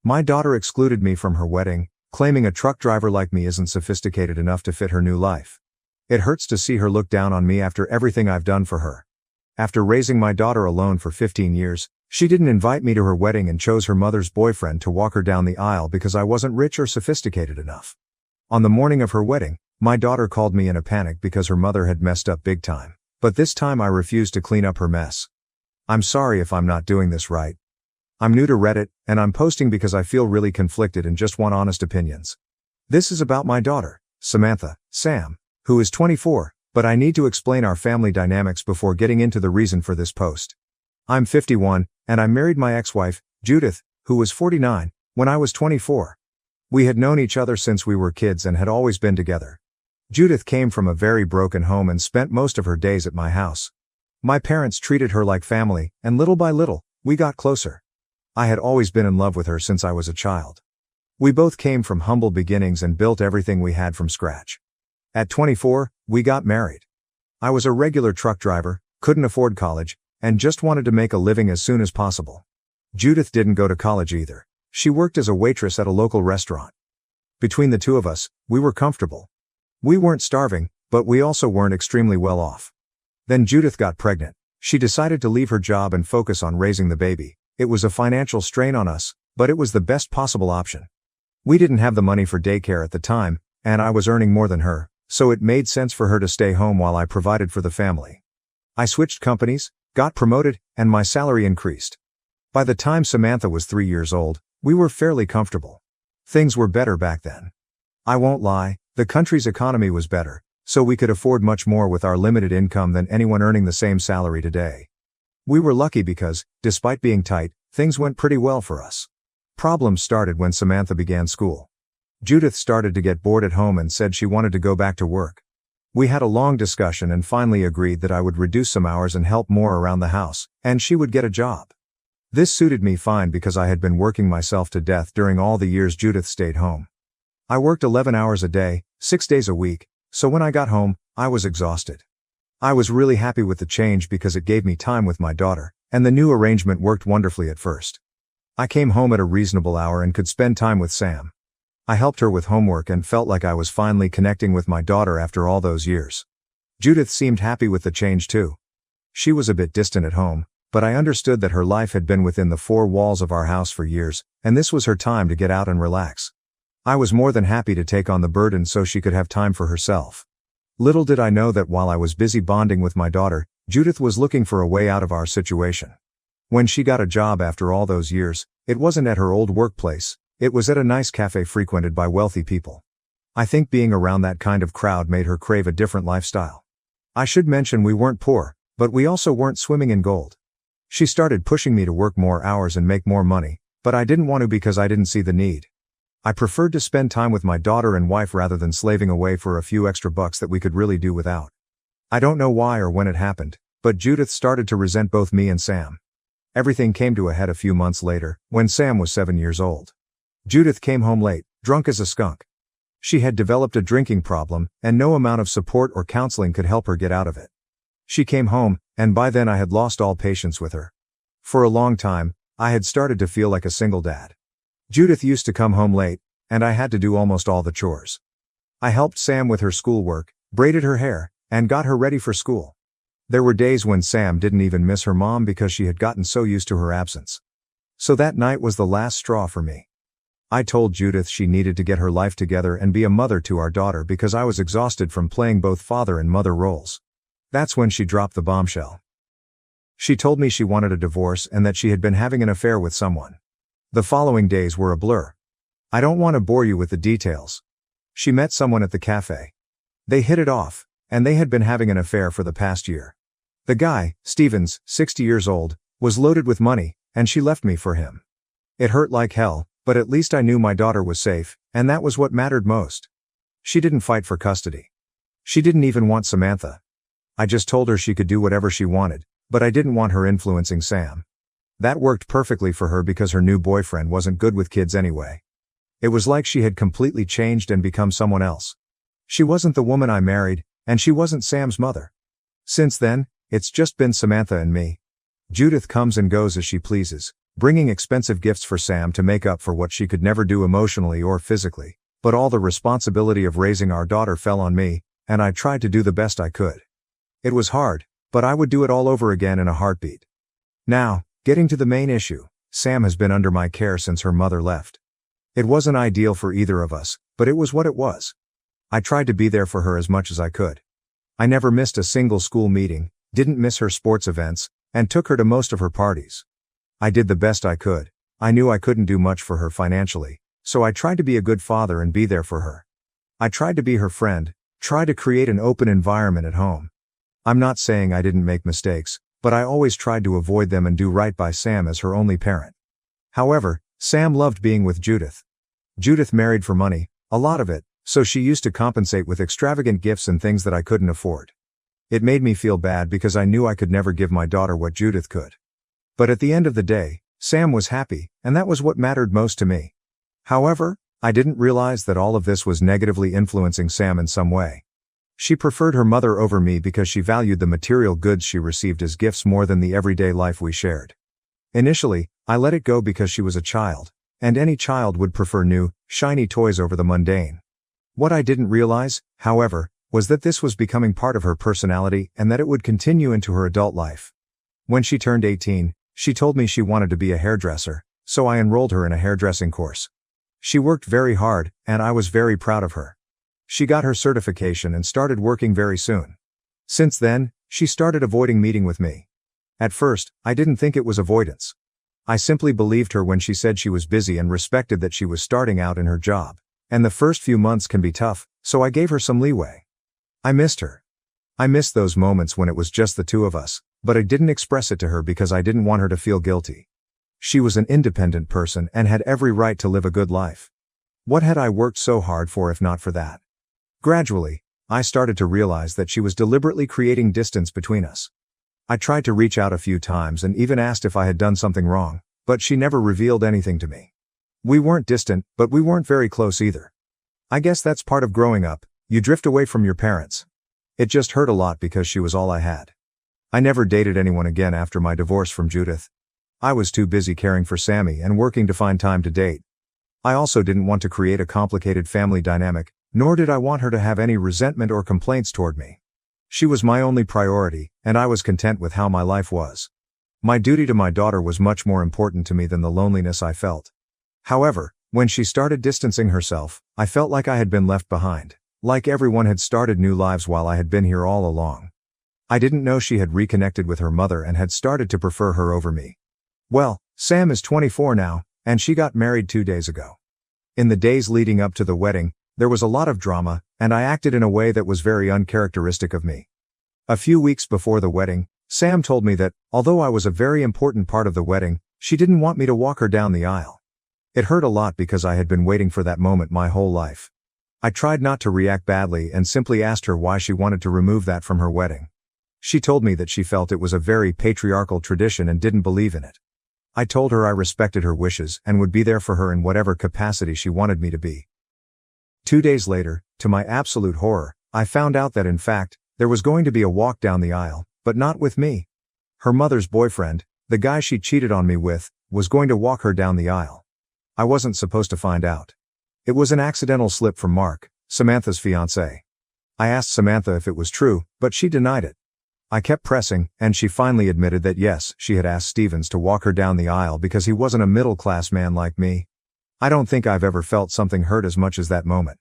My daughter excluded me from her wedding, claiming a truck driver like me isn't sophisticated enough to fit her new life. It hurts to see her look down on me after everything I've done for her. After raising my daughter alone for 15 years, she didn't invite me to her wedding and chose her mother's boyfriend to walk her down the aisle because I wasn't rich or sophisticated enough. On the morning of her wedding, my daughter called me in a panic because her mother had messed up big time. But this time I refused to clean up her mess. I'm sorry if I'm not doing this right. I'm new to Reddit, and I'm posting because I feel really conflicted and just want honest opinions. This is about my daughter, Samantha, Sam, who is 24, but I need to explain our family dynamics before getting into the reason for this post. I'm 51, and I married my ex-wife, Judith, who was 49, when I was 24. We had known each other since we were kids and had always been together. Judith came from a very broken home and spent most of her days at my house. My parents treated her like family, and little by little, we got closer. I had always been in love with her since I was a child. We both came from humble beginnings and built everything we had from scratch. At 24, we got married. I was a regular truck driver, couldn't afford college, and just wanted to make a living as soon as possible. Judith didn't go to college either. She worked as a waitress at a local restaurant. Between the two of us, we were comfortable. We weren't starving, but we also weren't extremely well off. Then Judith got pregnant. She decided to leave her job and focus on raising the baby. It was a financial strain on us, but it was the best possible option. We didn't have the money for daycare at the time, and I was earning more than her, so it made sense for her to stay home while I provided for the family. I switched companies, got promoted, and my salary increased. By the time Samantha was 3 years old, we were fairly comfortable. Things were better back then. I won't lie, the country's economy was better, so we could afford much more with our limited income than anyone earning the same salary today. We were lucky because, despite being tight, things went pretty well for us. Problems started when Samantha began school. Judith started to get bored at home and said she wanted to go back to work. We had a long discussion and finally agreed that I would reduce some hours and help more around the house, and she would get a job. This suited me fine because I had been working myself to death during all the years Judith stayed home. I worked 11 hours a day, 6 days a week, so when I got home, I was exhausted. I was really happy with the change because it gave me time with my daughter, and the new arrangement worked wonderfully at first. I came home at a reasonable hour and could spend time with Sam. I helped her with homework and felt like I was finally connecting with my daughter after all those years. Judith seemed happy with the change too. She was a bit distant at home, but I understood that her life had been within the four walls of our house for years, and this was her time to get out and relax. I was more than happy to take on the burden so she could have time for herself. Little did I know that while I was busy bonding with my daughter, Judith was looking for a way out of our situation. When she got a job after all those years, it wasn't at her old workplace, it was at a nice cafe frequented by wealthy people. I think being around that kind of crowd made her crave a different lifestyle. I should mention we weren't poor, but we also weren't swimming in gold. She started pushing me to work more hours and make more money, but I didn't want to because I didn't see the need. I preferred to spend time with my daughter and wife rather than slaving away for a few extra bucks that we could really do without. I don't know why or when it happened, but Judith started to resent both me and Sam. Everything came to a head a few months later, when Sam was 7 years old. Judith came home late, drunk as a skunk. She had developed a drinking problem, and no amount of support or counseling could help her get out of it. She came home, and by then I had lost all patience with her. For a long time, I had started to feel like a single dad. Judith used to come home late, and I had to do almost all the chores. I helped Sam with her schoolwork, braided her hair, and got her ready for school. There were days when Sam didn't even miss her mom because she had gotten so used to her absence. So that night was the last straw for me. I told Judith she needed to get her life together and be a mother to our daughter because I was exhausted from playing both father and mother roles. That's when she dropped the bombshell. She told me she wanted a divorce and that she had been having an affair with someone. The following days were a blur. I don't want to bore you with the details. She met someone at the cafe. They hit it off, and they had been having an affair for the past year. The guy, Stevens, 60 years old, was loaded with money, and she left me for him. It hurt like hell, but at least I knew my daughter was safe, and that was what mattered most. She didn't fight for custody. She didn't even want Samantha. I just told her she could do whatever she wanted, but I didn't want her influencing Sam. That worked perfectly for her because her new boyfriend wasn't good with kids anyway. It was like she had completely changed and become someone else. She wasn't the woman I married, and she wasn't Sam's mother. Since then, it's just been Samantha and me. Judith comes and goes as she pleases, bringing expensive gifts for Sam to make up for what she could never do emotionally or physically. But all the responsibility of raising our daughter fell on me, and I tried to do the best I could. It was hard, but I would do it all over again in a heartbeat. Now, getting to the main issue, Sam has been under my care since her mother left. It wasn't ideal for either of us, but it was what it was. I tried to be there for her as much as I could. I never missed a single school meeting, didn't miss her sports events, and took her to most of her parties. I did the best I could. I knew I couldn't do much for her financially, so I tried to be a good father and be there for her. I tried to be her friend, tried to create an open environment at home. I'm not saying I didn't make mistakes, but I always tried to avoid them and do right by Sam as her only parent. However, Sam loved being with Judith. Judith married for money, a lot of it, so she used to compensate with extravagant gifts and things that I couldn't afford. It made me feel bad because I knew I could never give my daughter what Judith could. But at the end of the day, Sam was happy, and that was what mattered most to me. However, I didn't realize that all of this was negatively influencing Sam in some way. She preferred her mother over me because she valued the material goods she received as gifts more than the everyday life we shared. Initially, I let it go because she was a child, and any child would prefer new, shiny toys over the mundane. What I didn't realize, however, was that this was becoming part of her personality and that it would continue into her adult life. When she turned 18, she told me she wanted to be a hairdresser, so I enrolled her in a hairdressing course. She worked very hard, and I was very proud of her. She got her certification and started working very soon. Since then, she started avoiding meeting with me. At first, I didn't think it was avoidance. I simply believed her when she said she was busy and respected that she was starting out in her job. And the first few months can be tough, so I gave her some leeway. I missed her. I missed those moments when it was just the two of us, but I didn't express it to her because I didn't want her to feel guilty. She was an independent person and had every right to live a good life. What had I worked so hard for if not for that? Gradually, I started to realize that she was deliberately creating distance between us. I tried to reach out a few times and even asked if I had done something wrong, but she never revealed anything to me. We weren't distant, but we weren't very close either. I guess that's part of growing up, you drift away from your parents. It just hurt a lot because she was all I had. I never dated anyone again after my divorce from Judith. I was too busy caring for Sammy and working to find time to date. I also didn't want to create a complicated family dynamic, nor did I want her to have any resentment or complaints toward me. She was my only priority, and I was content with how my life was. My duty to my daughter was much more important to me than the loneliness I felt. However, when she started distancing herself, I felt like I had been left behind, like everyone had started new lives while I had been here all along. I didn't know she had reconnected with her mother and had started to prefer her over me. Well, Sam is 24 now, and she got married 2 days ago. In the days leading up to the wedding, there was a lot of drama, and I acted in a way that was very uncharacteristic of me. A few weeks before the wedding, Sam told me that, although I was a very important part of the wedding, she didn't want me to walk her down the aisle. It hurt a lot because I had been waiting for that moment my whole life. I tried not to react badly and simply asked her why she wanted to remove that from her wedding. She told me that she felt it was a very patriarchal tradition and didn't believe in it. I told her I respected her wishes and would be there for her in whatever capacity she wanted me to be. 2 days later, to my absolute horror, I found out that in fact, there was going to be a walk down the aisle, but not with me. Her mother's boyfriend, the guy she cheated on me with, was going to walk her down the aisle. I wasn't supposed to find out. It was an accidental slip from Mark, Samantha's fiancé. I asked Samantha if it was true, but she denied it. I kept pressing, and she finally admitted that yes, she had asked Stevens to walk her down the aisle because he wasn't a middle-class man like me. I don't think I've ever felt something hurt as much as that moment.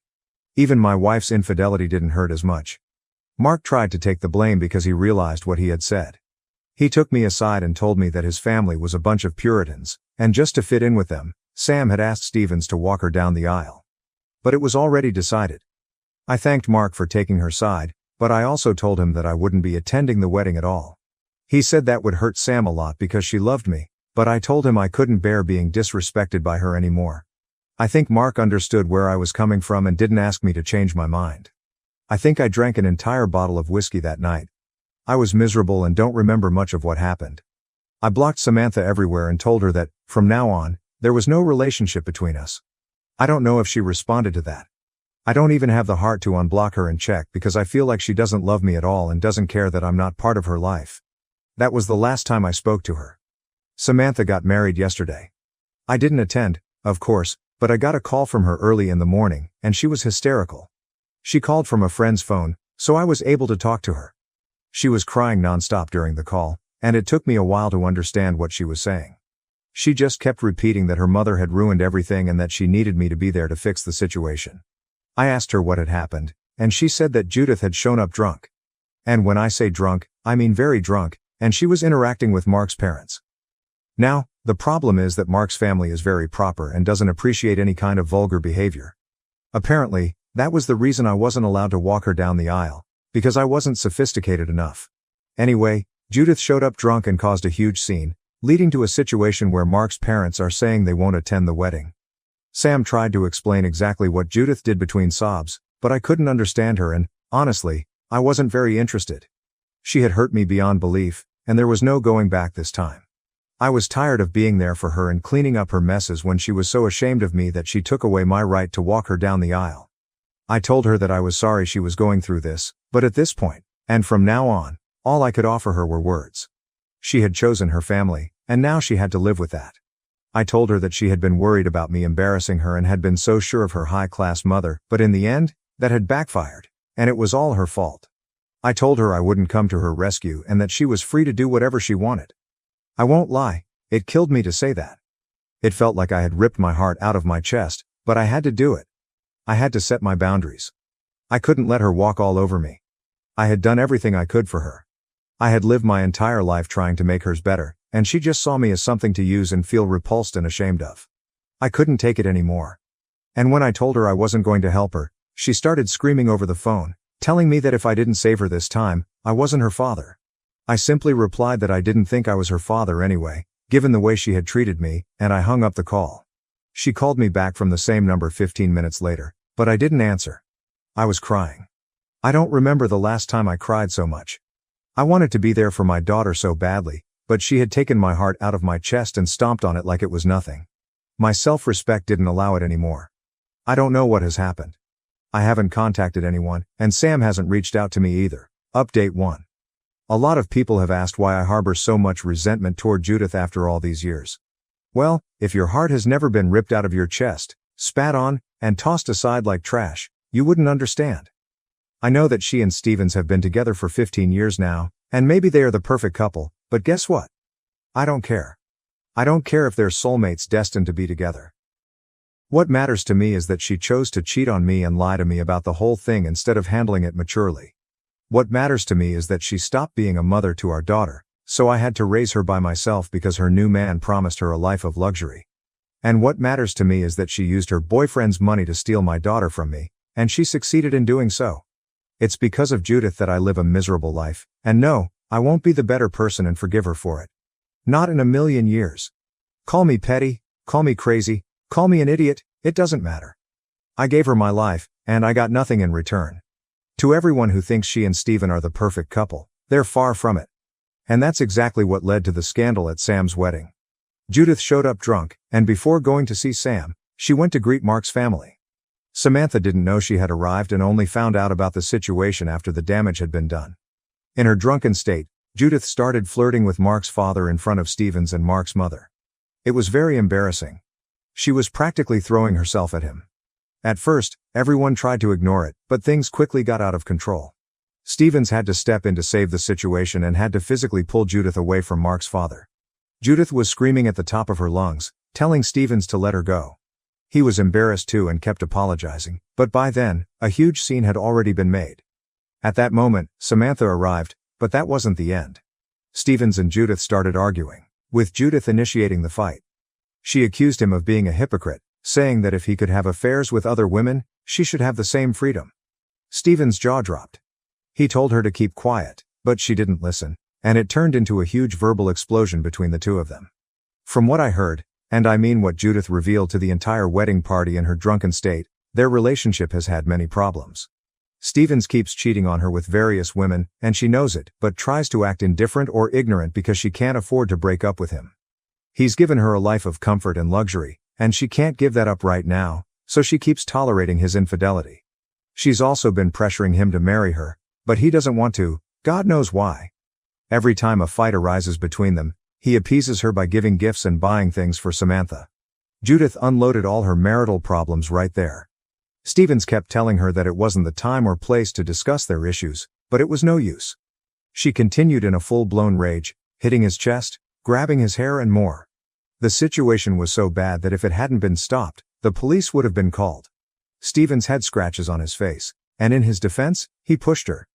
Even my wife's infidelity didn't hurt as much. Mark tried to take the blame because he realized what he had said. He took me aside and told me that his family was a bunch of Puritans, and just to fit in with them, Sam had asked Stevens to walk her down the aisle. But it was already decided. I thanked Mark for taking her side, but I also told him that I wouldn't be attending the wedding at all. He said that would hurt Sam a lot because she loved me, but I told him I couldn't bear being disrespected by her anymore. I think Mark understood where I was coming from and didn't ask me to change my mind. I think I drank an entire bottle of whiskey that night. I was miserable and don't remember much of what happened. I blocked Samantha everywhere and told her that, from now on, there was no relationship between us. I don't know if she responded to that. I don't even have the heart to unblock her and check because I feel like she doesn't love me at all and doesn't care that I'm not part of her life. That was the last time I spoke to her. Samantha got married yesterday. I didn't attend, of course, but I got a call from her early in the morning, and she was hysterical. She called from a friend's phone, so I was able to talk to her. She was crying nonstop during the call, and it took me a while to understand what she was saying. She just kept repeating that her mother had ruined everything and that she needed me to be there to fix the situation. I asked her what had happened, and she said that Judith had shown up drunk. And when I say drunk, I mean very drunk, and she was interacting with Mark's parents. Now, the problem is that Mark's family is very proper and doesn't appreciate any kind of vulgar behavior. Apparently, that was the reason I wasn't allowed to walk her down the aisle, because I wasn't sophisticated enough. Anyway, Judith showed up drunk and caused a huge scene, leading to a situation where Mark's parents are saying they won't attend the wedding. Sam tried to explain exactly what Judith did between sobs, but I couldn't understand her and, honestly, I wasn't very interested. She had hurt me beyond belief, and there was no going back this time. I was tired of being there for her and cleaning up her messes when she was so ashamed of me that she took away my right to walk her down the aisle. I told her that I was sorry she was going through this, but at this point, and from now on, all I could offer her were words. She had chosen her family, and now she had to live with that. I told her that she had been worried about me embarrassing her and had been so sure of her high-class mother, but in the end, that had backfired, and it was all her fault. I told her I wouldn't come to her rescue and that she was free to do whatever she wanted. I won't lie, it killed me to say that. It felt like I had ripped my heart out of my chest, but I had to do it. I had to set my boundaries. I couldn't let her walk all over me. I had done everything I could for her. I had lived my entire life trying to make hers better, and she just saw me as something to use and feel repulsed and ashamed of. I couldn't take it anymore. And when I told her I wasn't going to help her, she started screaming over the phone, telling me that if I didn't save her this time, I wasn't her father. I simply replied that I didn't think I was her father anyway, given the way she had treated me, and I hung up the call. She called me back from the same number 15 minutes later, but I didn't answer. I was crying. I don't remember the last time I cried so much. I wanted to be there for my daughter so badly, but she had taken my heart out of my chest and stomped on it like it was nothing. My self-respect didn't allow it anymore. I don't know what has happened. I haven't contacted anyone, and Sam hasn't reached out to me either. Update 1. A lot of people have asked why I harbor so much resentment toward Judith after all these years. Well, if your heart has never been ripped out of your chest, spat on, and tossed aside like trash, you wouldn't understand. I know that she and Stevens have been together for 15 years now, and maybe they are the perfect couple, but guess what? I don't care. I don't care if they're soulmates destined to be together. What matters to me is that she chose to cheat on me and lie to me about the whole thing instead of handling it maturely. What matters to me is that she stopped being a mother to our daughter, so I had to raise her by myself because her new man promised her a life of luxury. And what matters to me is that she used her boyfriend's money to steal my daughter from me, and she succeeded in doing so. It's because of Judith that I live a miserable life, and no, I won't be the better person and forgive her for it. Not in a million years. Call me petty, call me crazy, call me an idiot, it doesn't matter. I gave her my life, and I got nothing in return. To everyone who thinks she and Steven are the perfect couple, they're far from it. And that's exactly what led to the scandal at Sam's wedding. Judith showed up drunk, and before going to see Sam, she went to greet Mark's family. Samantha didn't know she had arrived and only found out about the situation after the damage had been done. In her drunken state, Judith started flirting with Mark's father in front of Stevens and Mark's mother. It was very embarrassing. She was practically throwing herself at him. At first, everyone tried to ignore it, but things quickly got out of control. Stevens had to step in to save the situation and had to physically pull Judith away from Mark's father. Judith was screaming at the top of her lungs, telling Stevens to let her go. He was embarrassed too and kept apologizing, but by then, a huge scene had already been made. At that moment, Samantha arrived, but that wasn't the end. Stevens and Judith started arguing, with Judith initiating the fight. She accused him of being a hypocrite, saying that if he could have affairs with other women, she should have the same freedom. Stevens' jaw dropped. He told her to keep quiet, but she didn't listen, and it turned into a huge verbal explosion between the two of them. From what I heard, and I mean what Judith revealed to the entire wedding party in her drunken state, their relationship has had many problems. Stevens keeps cheating on her with various women, and she knows it, but tries to act indifferent or ignorant because she can't afford to break up with him. He's given her a life of comfort and luxury, and she can't give that up right now, so she keeps tolerating his infidelity. She's also been pressuring him to marry her, but he doesn't want to, God knows why. Every time a fight arises between them, He appeases her by giving gifts and buying things for Samantha. Judith unloaded all her marital problems right there. Stevens kept telling her that it wasn't the time or place to discuss their issues, but it was no use. She continued in a full-blown rage, hitting his chest, grabbing his hair and more. The situation was so bad that if it hadn't been stopped, the police would have been called. Stevens had scratches on his face, and in his defense, he pushed her.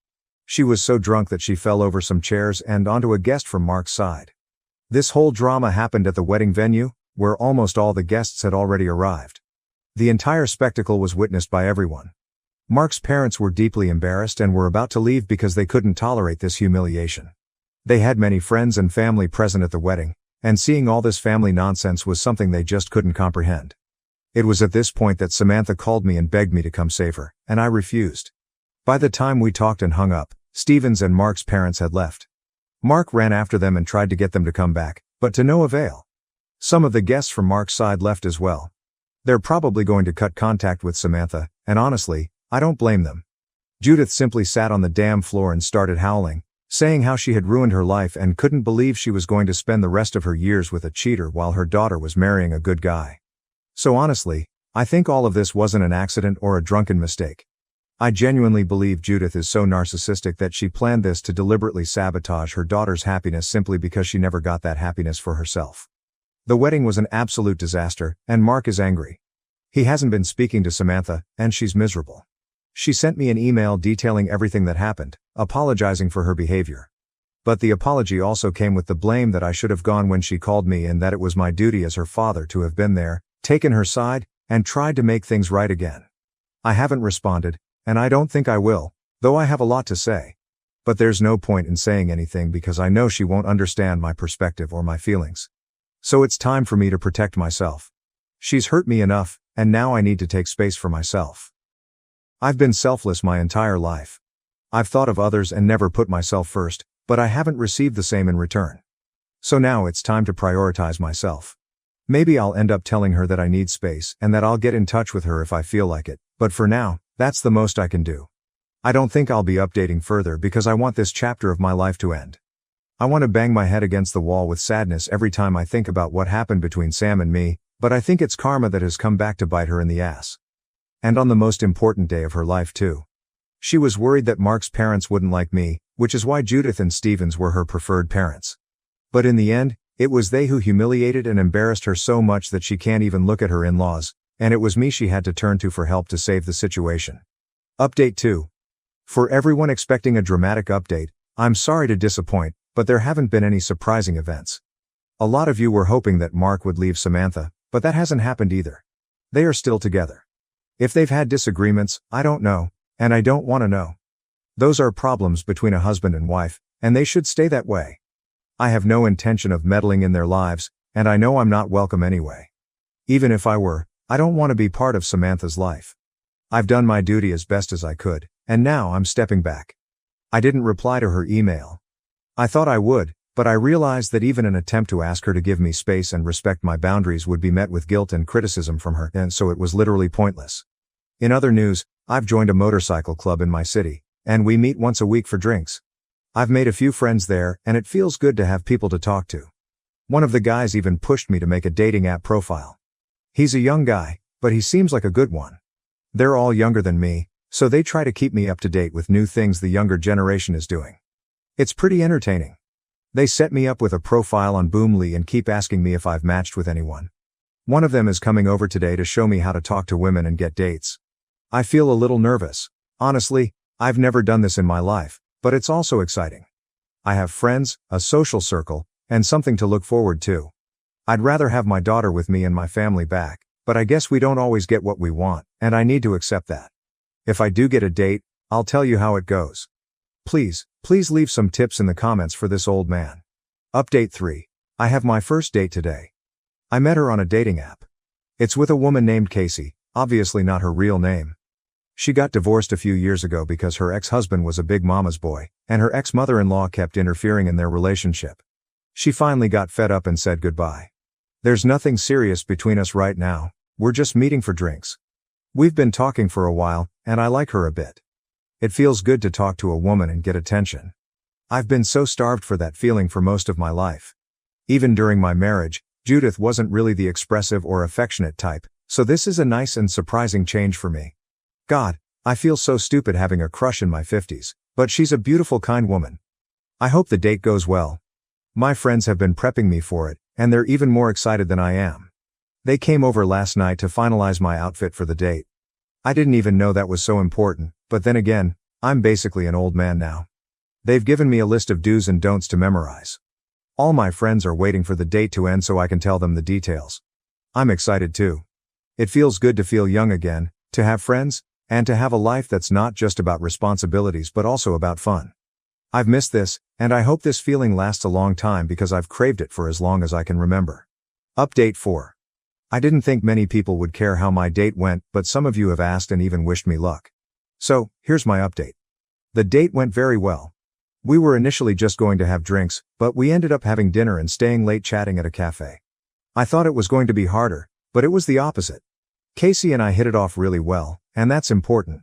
She was so drunk that she fell over some chairs and onto a guest from Mark's side. This whole drama happened at the wedding venue, where almost all the guests had already arrived. The entire spectacle was witnessed by everyone. Mark's parents were deeply embarrassed and were about to leave because they couldn't tolerate this humiliation. They had many friends and family present at the wedding, and seeing all this family nonsense was something they just couldn't comprehend. It was at this point that Samantha called me and begged me to come save her, and I refused. By the time we talked and hung up, Stevens and Mark's parents had left. Mark ran after them and tried to get them to come back, but to no avail. Some of the guests from Mark's side left as well. They're probably going to cut contact with Samantha, and honestly, I don't blame them. Judith simply sat on the damn floor and started howling, saying how she had ruined her life and couldn't believe she was going to spend the rest of her years with a cheater while her daughter was marrying a good guy. So honestly, I think all of this wasn't an accident or a drunken mistake. I genuinely believe Judith is so narcissistic that she planned this to deliberately sabotage her daughter's happiness simply because she never got that happiness for herself. The wedding was an absolute disaster, and Mark is angry. He hasn't been speaking to Samantha, and she's miserable. She sent me an email detailing everything that happened, apologizing for her behavior. But the apology also came with the blame that I should have gone when she called me and that it was my duty as her father to have been there, taken her side, and tried to make things right again. I haven't responded, and I don't think I will, though I have a lot to say. But there's no point in saying anything because I know she won't understand my perspective or my feelings. So it's time for me to protect myself. She's hurt me enough, and now I need to take space for myself. I've been selfless my entire life. I've thought of others and never put myself first, but I haven't received the same in return. So now it's time to prioritize myself. Maybe I'll end up telling her that I need space and that I'll get in touch with her if I feel like it, but for now, that's the most I can do. I don't think I'll be updating further because I want this chapter of my life to end. I want to bang my head against the wall with sadness every time I think about what happened between Sam and me, but I think it's karma that has come back to bite her in the ass. And on the most important day of her life too. She was worried that Mark's parents wouldn't like me, which is why Judith and Stevens were her preferred parents. But in the end, it was they who humiliated and embarrassed her so much that she can't even look at her in-laws, and it was me she had to turn to for help to save the situation. Update 2. For everyone expecting a dramatic update, I'm sorry to disappoint, but there haven't been any surprising events. A lot of you were hoping that Mark would leave Samantha, but that hasn't happened either. They are still together. If they've had disagreements, I don't know, and I don't want to know. Those are problems between a husband and wife, and they should stay that way. I have no intention of meddling in their lives, and I know I'm not welcome anyway. Even if I were, I don't want to be part of Samantha's life. I've done my duty as best as I could, and now I'm stepping back. I didn't reply to her email. I thought I would, but I realized that even an attempt to ask her to give me space and respect my boundaries would be met with guilt and criticism from her, and so it was literally pointless. In other news, I've joined a motorcycle club in my city, and we meet once a week for drinks. I've made a few friends there, and it feels good to have people to talk to. One of the guys even pushed me to make a dating app profile. He's a young guy, but he seems like a good one. They're all younger than me, so they try to keep me up to date with new things the younger generation is doing. It's pretty entertaining. They set me up with a profile on Boomly and keep asking me if I've matched with anyone. One of them is coming over today to show me how to talk to women and get dates. I feel a little nervous. Honestly, I've never done this in my life, but it's also exciting. I have friends, a social circle, and something to look forward to. I'd rather have my daughter with me and my family back, but I guess we don't always get what we want, and I need to accept that. If I do get a date, I'll tell you how it goes. Please leave some tips in the comments for this old man. Update 3. I have my first date today. I met her on a dating app. It's with a woman named Casey, obviously not her real name. She got divorced a few years ago because her ex-husband was a big mama's boy, and her ex-mother-in-law kept interfering in their relationship. She finally got fed up and said goodbye. There's nothing serious between us right now, we're just meeting for drinks. We've been talking for a while, and I like her a bit. It feels good to talk to a woman and get attention. I've been so starved for that feeling for most of my life. Even during my marriage, Judith wasn't really the expressive or affectionate type, so this is a nice and surprising change for me. God, I feel so stupid having a crush in my 50s, but she's a beautiful, kind woman. I hope the date goes well. My friends have been prepping me for it, and they're even more excited than I am. They came over last night to finalize my outfit for the date. I didn't even know that was so important, but then again, I'm basically an old man now. They've given me a list of do's and don'ts to memorize. All my friends are waiting for the date to end so I can tell them the details. I'm excited too. It feels good to feel young again, to have friends, and to have a life that's not just about responsibilities but also about fun. I've missed this, and I hope this feeling lasts a long time because I've craved it for as long as I can remember. Update 4. I didn't think many people would care how my date went, but some of you have asked and even wished me luck. So, here's my update. The date went very well. We were initially just going to have drinks, but we ended up having dinner and staying late chatting at a cafe. I thought it was going to be harder, but it was the opposite. Casey and I hit it off really well, and that's important.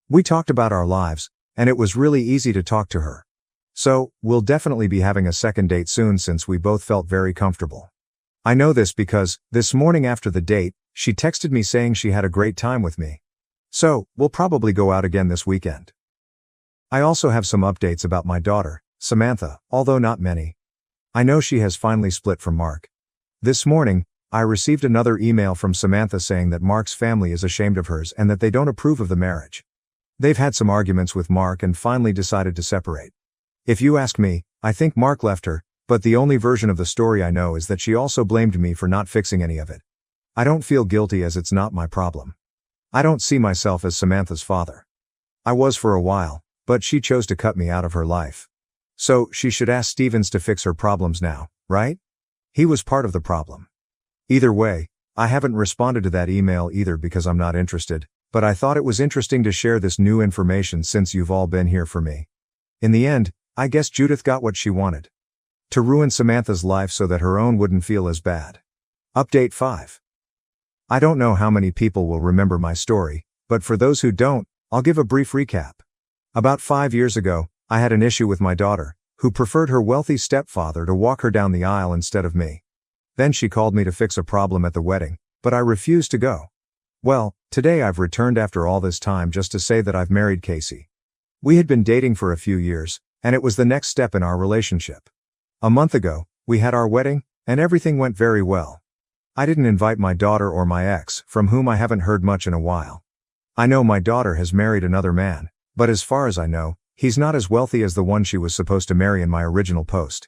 We talked about our lives, and it was really easy to talk to her. So, we'll definitely be having a second date soon since we both felt very comfortable. I know this because, this morning after the date, she texted me saying she had a great time with me. So, we'll probably go out again this weekend. I also have some updates about my daughter, Samantha, although not many. I know she has finally split from Mark. This morning, I received another email from Samantha saying that Mark's family is ashamed of hers and that they don't approve of the marriage. They've had some arguments with Mark and finally decided to separate. If you ask me, I think Mark left her, but the only version of the story I know is that she also blamed me for not fixing any of it. I don't feel guilty as it's not my problem. I don't see myself as Samantha's father. I was for a while, but she chose to cut me out of her life. So, she should ask Stevens to fix her problems now, right? He was part of the problem. Either way, I haven't responded to that email either because I'm not interested, but I thought it was interesting to share this new information since you've all been here for me. In the end, I guess Judith got what she wanted. To ruin Samantha's life so that her own wouldn't feel as bad. Update 5. I don't know how many people will remember my story, but for those who don't, I'll give a brief recap. About 5 years ago, I had an issue with my daughter, who preferred her wealthy stepfather to walk her down the aisle instead of me. Then she called me to fix a problem at the wedding, but I refused to go. Well, today I've returned after all this time just to say that I've married Casey. We had been dating for a few years, and it was the next step in our relationship. A month ago, we had our wedding, and everything went very well. I didn't invite my daughter or my ex, from whom I haven't heard much in a while. I know my daughter has married another man, but as far as I know, he's not as wealthy as the one she was supposed to marry in my original post.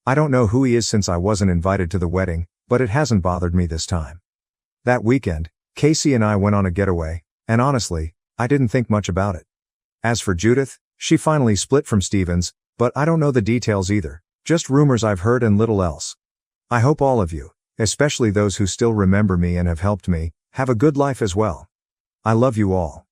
I don't know who he is since I wasn't invited to the wedding, but it hasn't bothered me this time. That weekend, Casey and I went on a getaway, and honestly, I didn't think much about it. As for Judith, she finally split from Stevens, but I don't know the details either, just rumors I've heard and little else. I hope all of you, especially those who still remember me and have helped me, have a good life as well. I love you all.